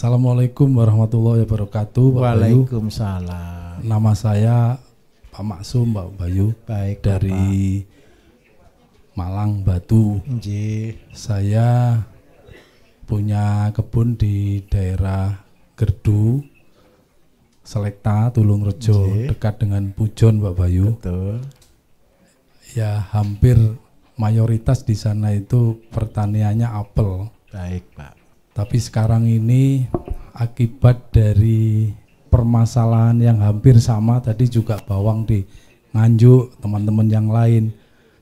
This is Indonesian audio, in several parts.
Assalamualaikum warahmatullahi wabarakatuh, Pak Bayu. Waalaikumsalam. Nama saya Pak Maksum, Pak Bayu. Baik, dari Malang Batu. Saya punya kebun di daerah Gerdu, Selekta, Tulungrejo, dekat dengan Pujon, Pak Bayu. Betul. Ya, hampir mayoritas di sana itu pertaniannya apel. Baik, Pak. Tapi sekarang ini akibat dari permasalahan yang hampir sama, tadi juga bawang di Nganjuk, teman-teman yang lain.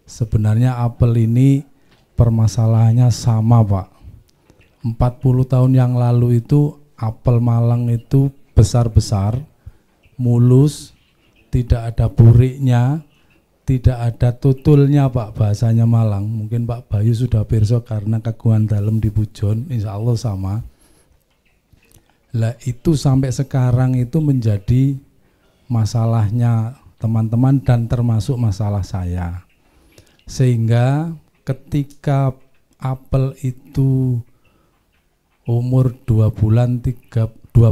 Sebenarnya apel ini permasalahannya sama, Pak. 40 tahun yang lalu itu apel Malang itu besar-besar, mulus, tidak ada buriknya, tidak ada tutulnya, Pak, bahasanya Malang. Mungkin Pak Bayu sudah pirsa karena keguan dalam di Pujon, insya Allah sama. Lah itu sampai sekarang itu menjadi masalahnya teman-teman dan termasuk masalah saya. Sehingga ketika apel itu umur 2 bulan, 2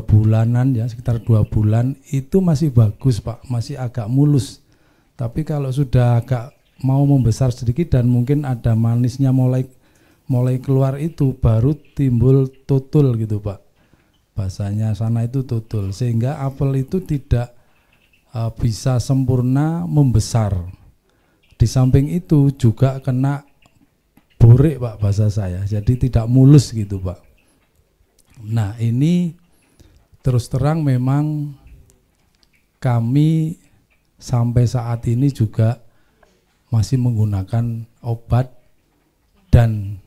bulanan ya, sekitar 2 bulan itu masih bagus, Pak, masih agak mulus. Tapi kalau sudah agak mau membesar sedikit dan mungkin ada manisnya mulai keluar itu baru timbul tutul gitu, Pak. Bahasanya sana itu tutul, sehingga apel itu tidak bisa sempurna membesar. Di samping itu juga kena burik, Pak, bahasa saya. Jadi tidak mulus gitu, Pak. Nah, ini terus terang memang kami sampai saat ini juga masih menggunakan obat, dan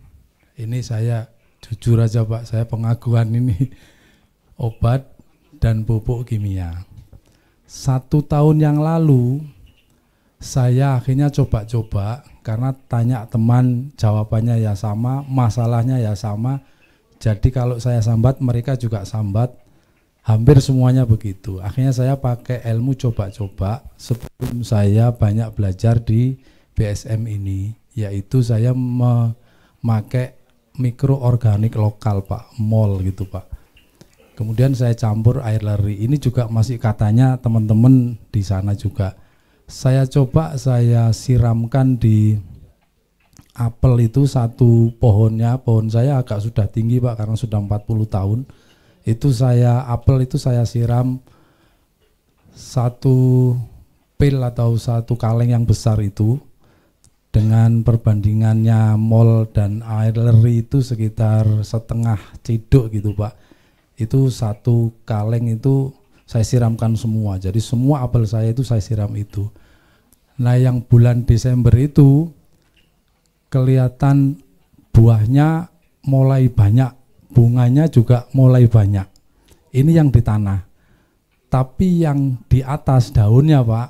ini saya jujur aja, Pak, saya pengakuan ini obat dan pupuk kimia. 1 tahun yang lalu saya akhirnya coba-coba karena tanya teman, jawabannya ya sama, masalahnya ya sama. Jadi kalau saya sambat mereka juga sambat. Hampir semuanya begitu. Akhirnya saya pakai ilmu coba-coba sebelum saya banyak belajar di BSM ini, yaitu saya memakai mikroorganik lokal, Pak, mol gitu, Pak. Kemudian saya campur air leri. Ini juga masih katanya teman-teman di sana juga. Saya coba saya siramkan di apel itu satu pohonnya. Pohon saya agak sudah tinggi, Pak, karena sudah 40 tahun. Itu apel itu saya siram 1 pil atau 1 kaleng yang besar itu, dengan perbandingannya mol dan air leri itu sekitar setengah ciduk gitu, Pak. Itu 1 kaleng itu saya siramkan semua. Jadi semua apel saya itu saya siram itu. Nah, yang bulan Desember itu kelihatan buahnya mulai banyak, bunganya juga mulai banyak. Ini yang di tanah. Tapi yang di atas daunnya, Pak,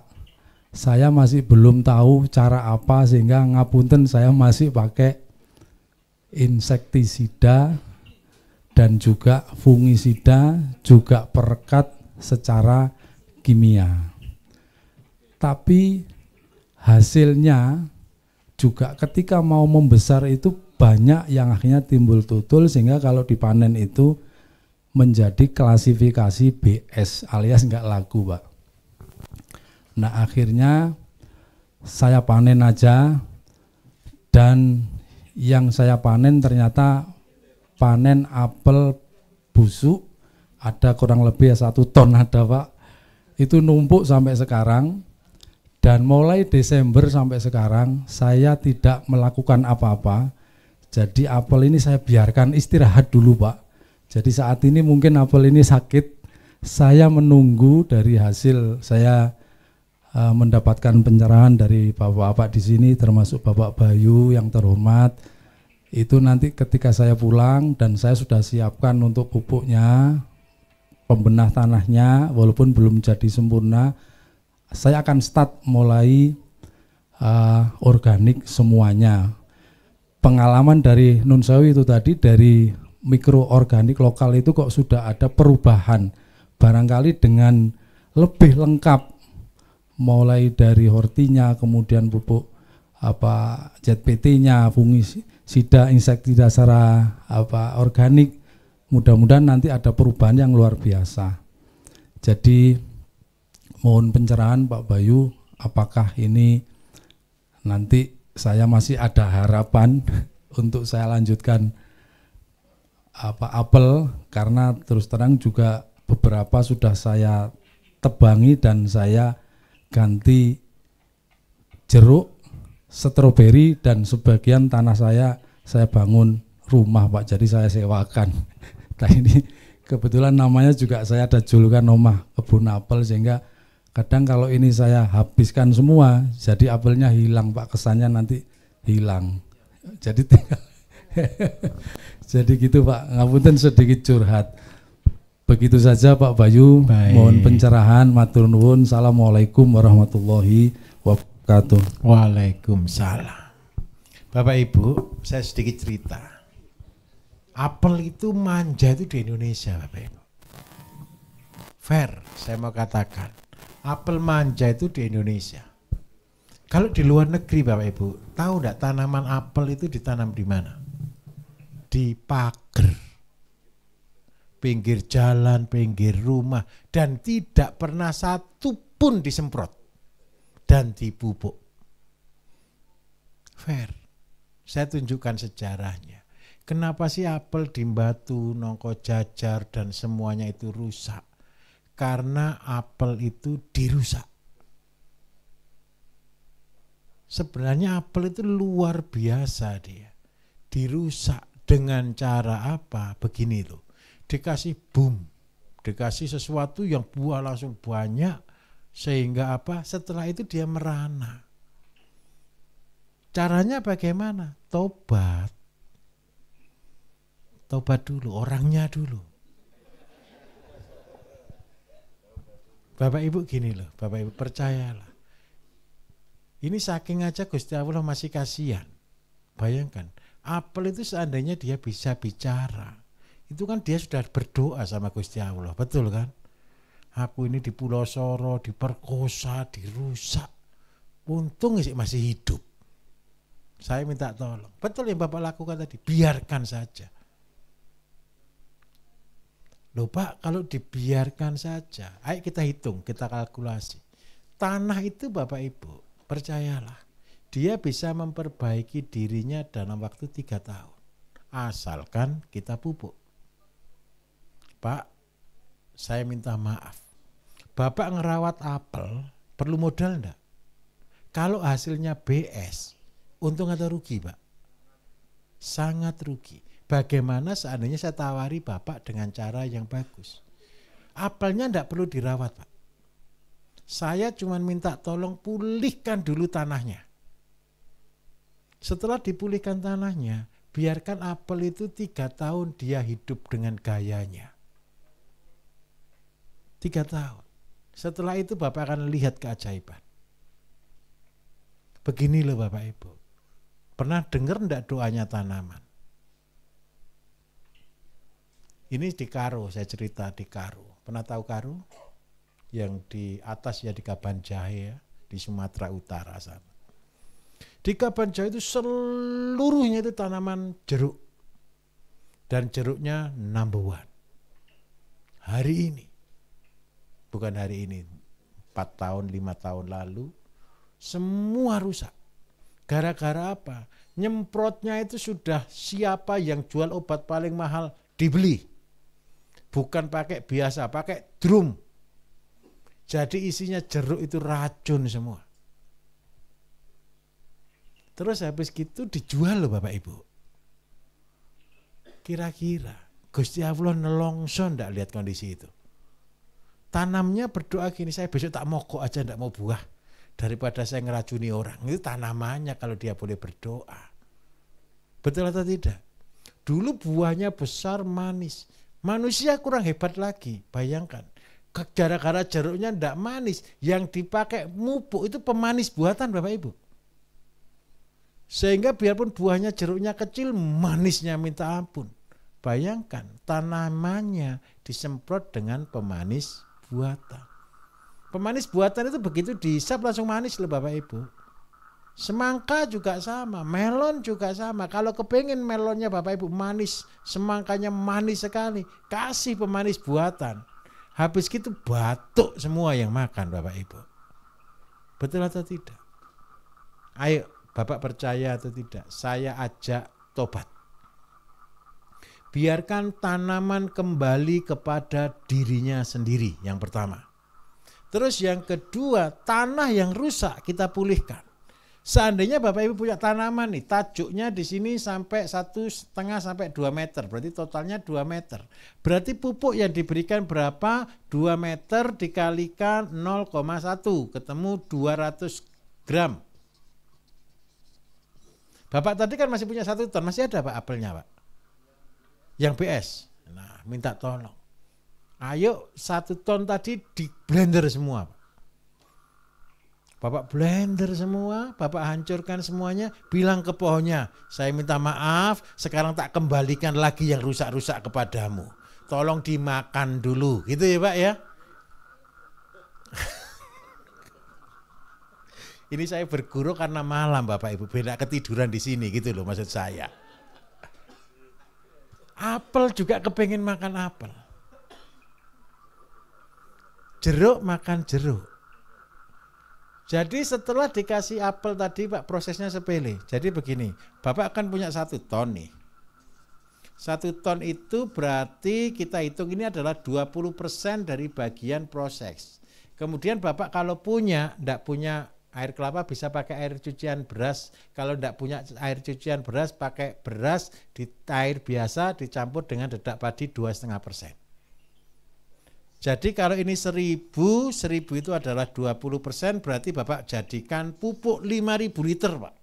saya masih belum tahu cara apa, sehingga ngapunten saya masih pakai insektisida dan juga fungisida, juga perekat secara kimia. Tapi hasilnya juga ketika mau membesar itu banyak yang akhirnya timbul tutul, sehingga kalau dipanen itu menjadi klasifikasi BS alias nggak laku, Pak. Nah, akhirnya saya panen aja, dan yang saya panen ternyata panen apel busuk, ada kurang lebih 1 ton ada, Pak. Itu numpuk sampai sekarang. Dan mulai Desember sampai sekarang saya tidak melakukan apa-apa. Jadi apel ini saya biarkan istirahat dulu, Pak. Jadi saat ini mungkin apel ini sakit. Saya menunggu dari hasil saya mendapatkan pencerahan dari bapak-bapak di sini, termasuk Bapak Bayu yang terhormat. Itu nanti ketika saya pulang dan saya sudah siapkan untuk pupuknya, pembenah tanahnya, walaupun belum jadi sempurna, saya akan start mulai organik semuanya. Pengalaman dari Nun Sewu itu tadi, dari mikroorganik lokal itu kok sudah ada perubahan, barangkali dengan lebih lengkap, mulai dari hortinya, kemudian pupuk ZPT-nya, fungisida, insektisida secara organik, mudah-mudahan nanti ada perubahan yang luar biasa. Jadi mohon pencerahan Pak Bayu, apakah ini nanti saya masih ada harapan untuk saya lanjutkan apel, karena terus terang juga beberapa sudah saya tebangi dan saya ganti jeruk, stroberi, dan sebagian tanah saya bangun rumah Pak, jadi saya sewakan. Nah ini kebetulan namanya juga saya ada julukan Omah Kebun Apel, sehingga kadang kalau ini saya habiskan semua jadi apelnya hilang Pak, kesannya nanti hilang. Jadi tinggal jadi gitu Pak, ngapunten sedikit curhat. Begitu saja Pak Bayu. Baik. Mohon pencerahan, matur nuwun. Assalamualaikum warahmatullahi wabarakatuh. Waalaikumsalam. Bapak Ibu, saya sedikit cerita. Apel itu manja itu di Indonesia Bapak Ibu. Fair, saya mau katakan. Apel manja itu di Indonesia. Kalau di luar negeri Bapak Ibu, tahu enggak tanaman apel itu ditanam di mana? Di pagar, pinggir jalan, pinggir rumah, dan tidak pernah satu pun disemprot dan dipupuk. Fair. Saya tunjukkan sejarahnya. Kenapa sih apel di Batu, Nongko Jajar dan semuanya itu rusak? Karena apel itu dirusak. Sebenarnya apel itu luar biasa dia. Dirusak dengan cara apa? Begini loh. Dikasih boom, dikasih sesuatu yang buah langsung banyak, sehingga apa? Setelah itu dia merana. Caranya bagaimana? Tobat. Tobat dulu, orangnya dulu. Bapak Ibu gini loh, Bapak Ibu percayalah. Ini saking aja Gusti Allah masih kasihan. Bayangkan, apel itu seandainya dia bisa bicara, itu kan dia sudah berdoa sama Gusti Allah, betul kan? Aku ini di Pulau Soro, diperkosa, dirusak. Untung masih hidup. Saya minta tolong. Betul yang Bapak lakukan tadi, biarkan saja. Loh Pak, kalau dibiarkan saja, ayo kita hitung, kita kalkulasi. Tanah itu Bapak Ibu, percayalah, dia bisa memperbaiki dirinya dalam waktu 3 tahun. Asalkan kita pupuk. Pak, saya minta maaf. Bapak ngerawat apel, perlu modal enggak? Kalau hasilnya BS, untung atau rugi Pak? Sangat rugi. Bagaimana seandainya saya tawari Bapak dengan cara yang bagus? Apelnya enggak perlu dirawat Pak. Saya cuma minta tolong pulihkan dulu tanahnya. Setelah dipulihkan tanahnya, biarkan apel itu 3 tahun dia hidup dengan gayanya. 3 tahun. Setelah itu Bapak akan lihat keajaiban. Begini loh Bapak Ibu. Pernah dengar enggak doanya tanaman? Ini di Karo, saya cerita di Karo. Pernah tahu Karo? Yang di atas ya di Kaban Jahe ya, di Sumatera Utara sana. Di Kaban Jahe itu seluruhnya itu tanaman jeruk. Dan jeruknya number 1. Hari ini, bukan hari ini, 4 tahun, 5 tahun lalu, semua rusak. Gara-gara apa? Nyemprotnya itu sudah siapa yang jual obat paling mahal dibeli. Bukan pakai biasa, pakai drum. Jadi isinya jeruk itu racun semua. Terus habis gitu dijual loh Bapak Ibu. Kira-kira Gusti Allah nelongso ndak lihat kondisi itu. Tanamnya berdoa gini, saya besok tak mogok aja ndak mau buah. Daripada saya ngeracuni orang. Itu tanamannya kalau dia boleh berdoa. Betul atau tidak? Dulu buahnya besar, manis. Manusia kurang hebat lagi. Bayangkan. Gara-gara jeruknya ndak manis. Yang dipakai mupuk itu pemanis buatan Bapak Ibu. Sehingga biarpun buahnya jeruknya kecil, manisnya minta ampun. Bayangkan tanamannya disemprot dengan pemanis buatan. Pemanis buatan itu begitu dihisap langsung manis loh Bapak Ibu. Semangka juga sama, melon juga sama. Kalau kepengen melonnya Bapak Ibu manis, semangkanya manis sekali, kasih pemanis buatan. Habis gitu batuk semua yang makan Bapak Ibu. Betul atau tidak? Ayo Bapak percaya atau tidak? Saya ajak tobat. Biarkan tanaman kembali kepada dirinya sendiri, yang pertama. Terus yang kedua, tanah yang rusak kita pulihkan. Seandainya Bapak Ibu punya tanaman nih, tajuknya di sini sampai 1,5 sampai 2 meter, berarti totalnya 2 meter. Berarti pupuk yang diberikan berapa? 2 meter dikalikan 0,1, ketemu 200 gram. Bapak tadi kan masih punya 1 ton, masih ada Pak apelnya Pak? Yang BS. Nah, minta tolong. Ayo 1 ton tadi di blender semua Pak. Bapak blender semua, Bapak hancurkan semuanya, bilang ke pohonnya, saya minta maaf, sekarang tak kembalikan lagi yang rusak-rusak kepadamu. Tolong dimakan dulu, gitu ya Pak ya. Ini saya berguru karena malam Bapak Ibu, beda ketiduran di sini gitu loh maksud saya. Apel juga kepengen makan apel. Jeruk makan jeruk. Jadi setelah dikasih apel tadi Pak, prosesnya sepele. Jadi begini, Bapak akan punya 1 ton nih. 1 ton itu berarti kita hitung ini adalah 20% dari bagian proses. Kemudian Bapak kalau enggak punya air kelapa bisa pakai air cucian beras. Kalau enggak punya air cucian beras, pakai beras di air biasa dicampur dengan dedak padi 2,5%. Jadi kalau ini 1.000 itu adalah 20%, berarti Bapak jadikan pupuk 5.000 liter Pak.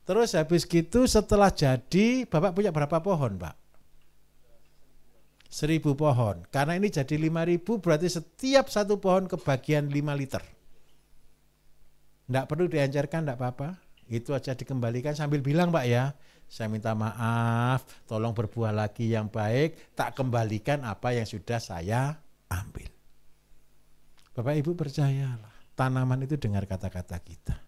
Terus habis gitu setelah jadi, Bapak punya berapa pohon Pak? 1.000 pohon. Karena ini jadi 5.000 berarti setiap 1 pohon kebagian 5 liter. Enggak perlu dihancurkan, enggak apa-apa. Itu aja dikembalikan sambil bilang Pak ya, saya minta maaf, tolong berbuah lagi yang baik, tak kembalikan apa yang sudah saya ambil. Bapak Ibu percayalah, tanaman itu dengar kata-kata kita.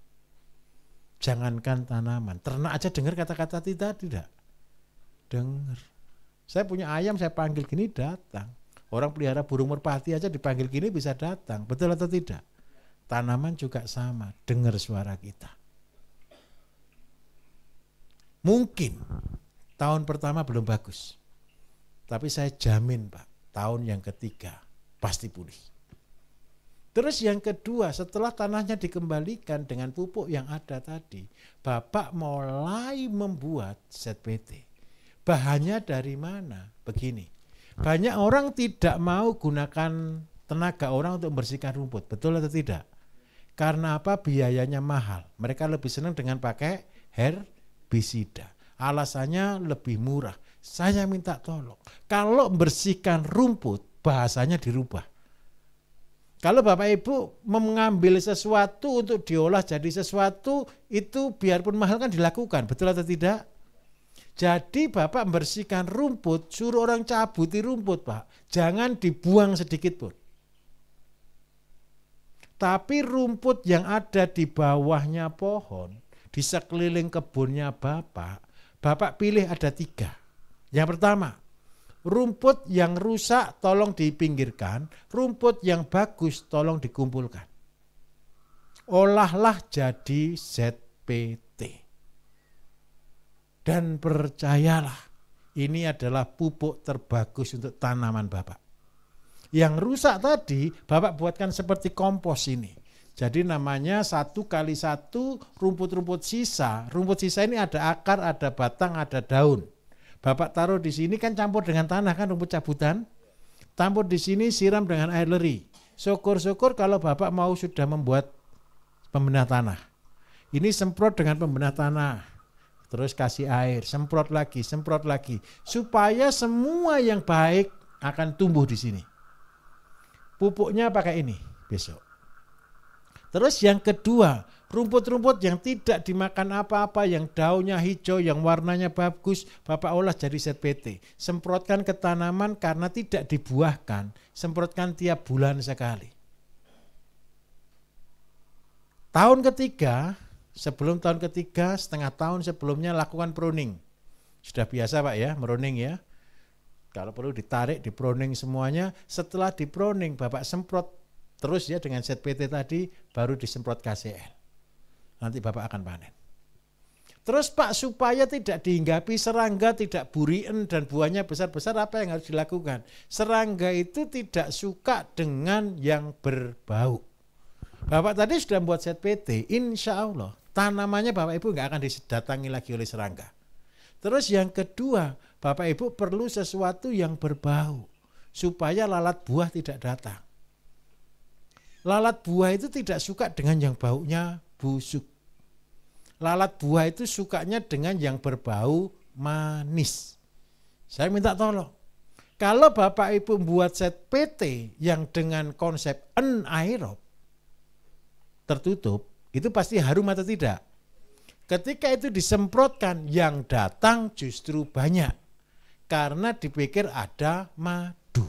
Jangankan tanaman, ternak aja dengar kata-kata kita tidak? Dengar. Saya punya ayam, saya panggil gini datang. Orang pelihara burung merpati aja dipanggil gini bisa datang, betul atau tidak? Tanaman juga sama, dengar suara kita. Mungkin tahun pertama belum bagus, tapi saya jamin Pak, tahun yang ketiga pasti pulih. Terus yang kedua, setelah tanahnya dikembalikan dengan pupuk yang ada tadi, Bapak mulai membuat ZPT. Bahannya dari mana? Begini, banyak orang tidak mau gunakan tenaga orang untuk membersihkan rumput, betul atau tidak? Karena apa? Biayanya mahal. Mereka lebih senang dengan pakai herbisida. Alasannya lebih murah. Saya minta tolong, kalau membersihkan rumput bahasanya dirubah. Kalau Bapak Ibu mengambil sesuatu untuk diolah jadi sesuatu, itu biarpun mahal kan dilakukan, betul atau tidak? Jadi Bapak membersihkan rumput, suruh orang cabuti rumput Pak, jangan dibuang sedikit pun. Tapi rumput yang ada di bawahnya pohon, di sekeliling kebunnya Bapak pilih ada 3. Yang pertama, rumput yang rusak tolong dipinggirkan, rumput yang bagus tolong dikumpulkan. Olahlah jadi ZPT. Dan percayalah, ini adalah pupuk terbagus untuk tanaman Bapak. Yang rusak tadi Bapak buatkan seperti kompos ini. Jadi namanya 1 kali 1 rumput-rumput sisa. Rumput sisa ini ada akar, ada batang, ada daun. Bapak taruh di sini kan campur dengan tanah kan rumput cabutan. Campur di sini siram dengan air leri. Syukur-syukur kalau Bapak mau sudah membuat pembenah tanah. Ini semprot dengan pembenah tanah. Terus kasih air, semprot lagi. Supaya semua yang baik akan tumbuh di sini. Pupuknya pakai ini besok. Terus yang kedua, rumput-rumput yang tidak dimakan apa-apa, yang daunnya hijau, yang warnanya bagus, Bapak olah jadi ZPT. Semprotkan ke tanaman karena tidak dibuahkan, semprotkan tiap bulan sekali. Tahun ketiga, sebelum tahun ketiga, setengah tahun sebelumnya lakukan pruning. Sudah biasa Pak ya, pruning ya. Kalau perlu ditarik, di pruning semuanya. Setelah di pruning, Bapak semprot terus ya dengan ZPT tadi, baru disemprot KCL. Nanti Bapak akan panen. Terus Pak, supaya tidak dihinggapi serangga, tidak burien dan buahnya besar-besar, apa yang harus dilakukan? Serangga itu tidak suka dengan yang berbau. Bapak tadi sudah membuat ZPT, insya Allah tanamannya Bapak Ibu nggak akan didatangi lagi oleh serangga. Terus yang kedua, Bapak Ibu perlu sesuatu yang berbau, supaya lalat buah tidak datang. Lalat buah itu tidak suka dengan yang baunya busuk. Lalat buah itu sukanya dengan yang berbau manis. Saya minta tolong. Kalau Bapak Ibu buat ZPT yang dengan konsep anaerob tertutup, itu pasti harum atau tidak? Ketika itu disemprotkan, yang datang justru banyak. Karena dipikir ada madu,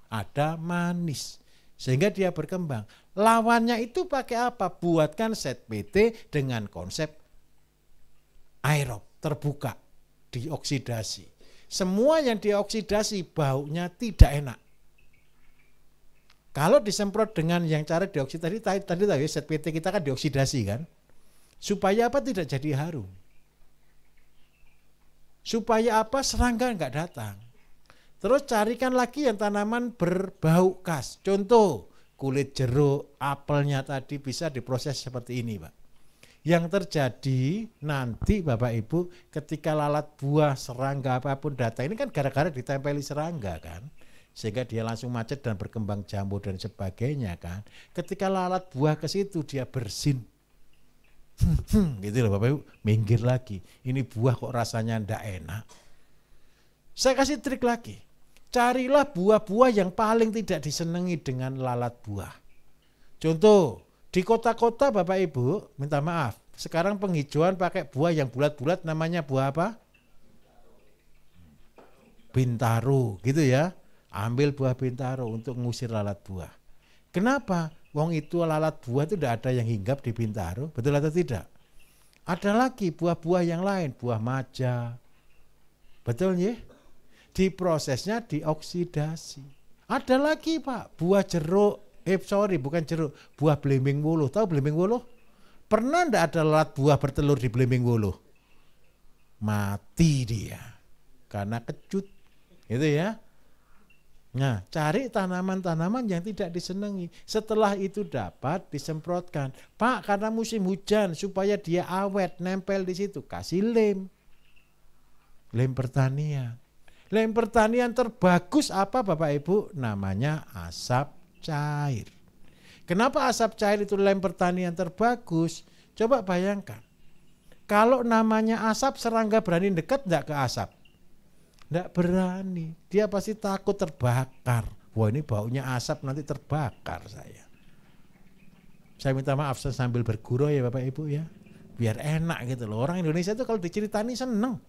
ada manis. Sehingga dia berkembang. Lawannya itu pakai apa? Buatkan ZPT dengan konsep aerob, terbuka, dioksidasi. Semua yang dioksidasi baunya tidak enak. Kalau disemprot dengan yang cara dioksidasi tadi ZPT kita kan dioksidasi kan, supaya apa? Tidak jadi harum. Supaya apa? Serangga enggak datang. Terus carikan lagi yang tanaman berbau khas. Contoh kulit jeruk, apelnya tadi bisa diproses seperti ini Pak. Yang terjadi nanti Bapak Ibu ketika lalat buah, serangga apapun datang, ini kan gara-gara ditempeli serangga kan, sehingga dia langsung macet dan berkembang jamur dan sebagainya kan. Ketika lalat buah ke situ dia bersin, gitu loh Bapak Ibu, minggir lagi. Ini buah kok rasanya ndak enak. Saya kasih trik lagi, carilah buah-buah yang paling tidak disenangi dengan lalat buah. Contoh, di kota-kota Bapak Ibu, minta maaf, sekarang penghijauan pakai buah yang bulat-bulat, namanya buah apa? Bintaro, gitu ya. Ambil buah bintaro untuk mengusir lalat buah. Kenapa? Wong itu lalat buah itu tidak ada yang hinggap di bintaro, betul atau tidak? Ada lagi buah-buah yang lain, buah maja, betul ya? Diprosesnya dioksidasi. Ada lagi Pak, buah jeruk. Bukan jeruk, buah belimbing wuluh. Tahu belimbing wuluh? Pernah enggak ada lalat buah bertelur di belimbing wuluh? Mati dia karena kecut. Gitu ya. Nah, cari tanaman-tanaman yang tidak disenangi. Setelah itu dapat disemprotkan. Pak, karena musim hujan supaya dia awet, nempel di situ, kasih lem. Lem pertanian. Lem pertanian terbagus apa Bapak Ibu? Namanya asap cair. Kenapa asap cair itu lem pertanian terbagus? Coba bayangkan. Kalau namanya asap, serangga berani dekat enggak ke asap? Enggak berani. Dia pasti takut terbakar. Wah, ini baunya asap, nanti terbakar saya. Saya minta maaf saya sambil bergurau ya Bapak Ibu ya. Biar enak gitu loh. Orang Indonesia itu kalau diceritani seneng.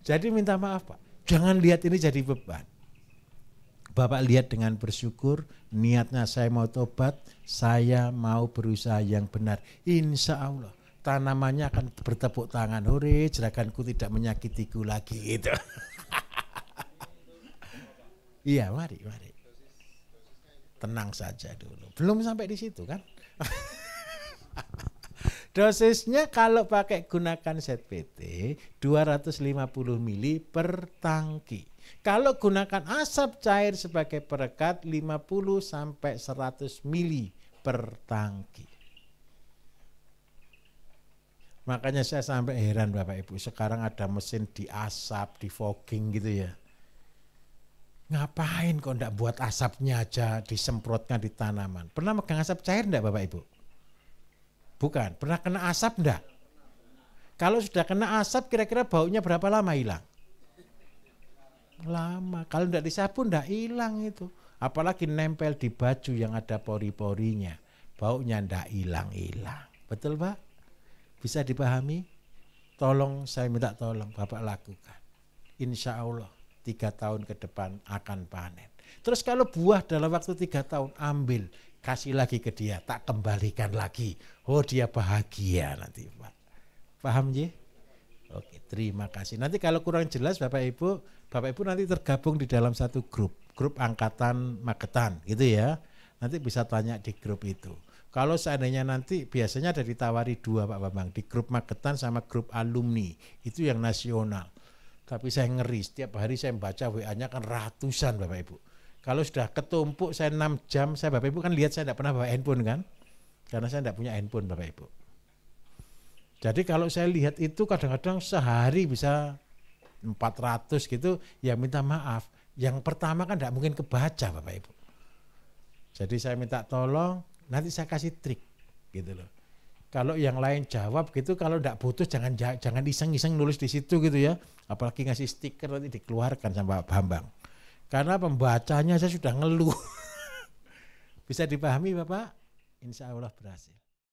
Jadi minta maaf Pak. Jangan lihat ini jadi beban. Bapak lihat dengan bersyukur, niatnya saya mau tobat, saya mau berusaha yang benar. Insya Allah tanamannya akan bertepuk tangan, hore, jerakanku tidak menyakitiku lagi gitu. Iya, mari. Tenang saja dulu. Belum sampai di situ kan? Dosisnya kalau pakai gunakan ZPT 250 mili per tangki. Kalau gunakan asap cair sebagai perekat 50 sampai 100 mili per tangki. Makanya saya sampai heran Bapak Ibu, sekarang ada mesin diasap, di fogging gitu ya. Ngapain kok enggak buat asapnya aja disemprotkan di tanaman? Pernah megang asap cair enggak Bapak Ibu? Bukan, pernah kena asap enggak? Kalau sudah kena asap kira-kira baunya berapa lama hilang? Lama. Kalau enggak disapu enggak hilang itu. Apalagi nempel di baju yang ada pori-porinya. Baunya enggak hilang-hilang. Betul Pak? Bisa dipahami? Tolong, saya minta tolong Bapak lakukan. Insya Allah 3 tahun ke depan akan panen. Terus kalau buah dalam waktu 3 tahun ambil, kasih lagi ke dia, tak kembalikan lagi. Oh dia bahagia nanti Pak. Paham ya? Oke, terima kasih. Nanti kalau kurang jelas Bapak Ibu nanti tergabung di dalam satu grup angkatan Magetan gitu ya. Nanti bisa tanya di grup itu. Kalau seandainya nanti biasanya ada ditawari 2 Pak Bambang, di grup Magetan sama grup alumni, itu yang nasional. Tapi saya ngeri, setiap hari saya membaca WA-nya kan ratusan Bapak Ibu. Kalau sudah ketumpuk saya 6 jam, saya Bapak Ibu kan lihat saya tidak pernah bawa handphone kan? Karena saya tidak punya handphone Bapak Ibu. Jadi kalau saya lihat itu kadang-kadang sehari bisa 400 gitu, ya minta maaf. Yang pertama kan tidak mungkin kebaca Bapak Ibu. Jadi saya minta tolong, nanti saya kasih trik gitu loh. Kalau yang lain jawab gitu, kalau tidak butuh jangan iseng-iseng nulis di situ gitu ya. Apalagi ngasih stiker nanti dikeluarkan sama Pak Bambang. Karena pembacanya saya sudah ngeluh. Bisa dipahami Bapak? Insya Allah berhasil.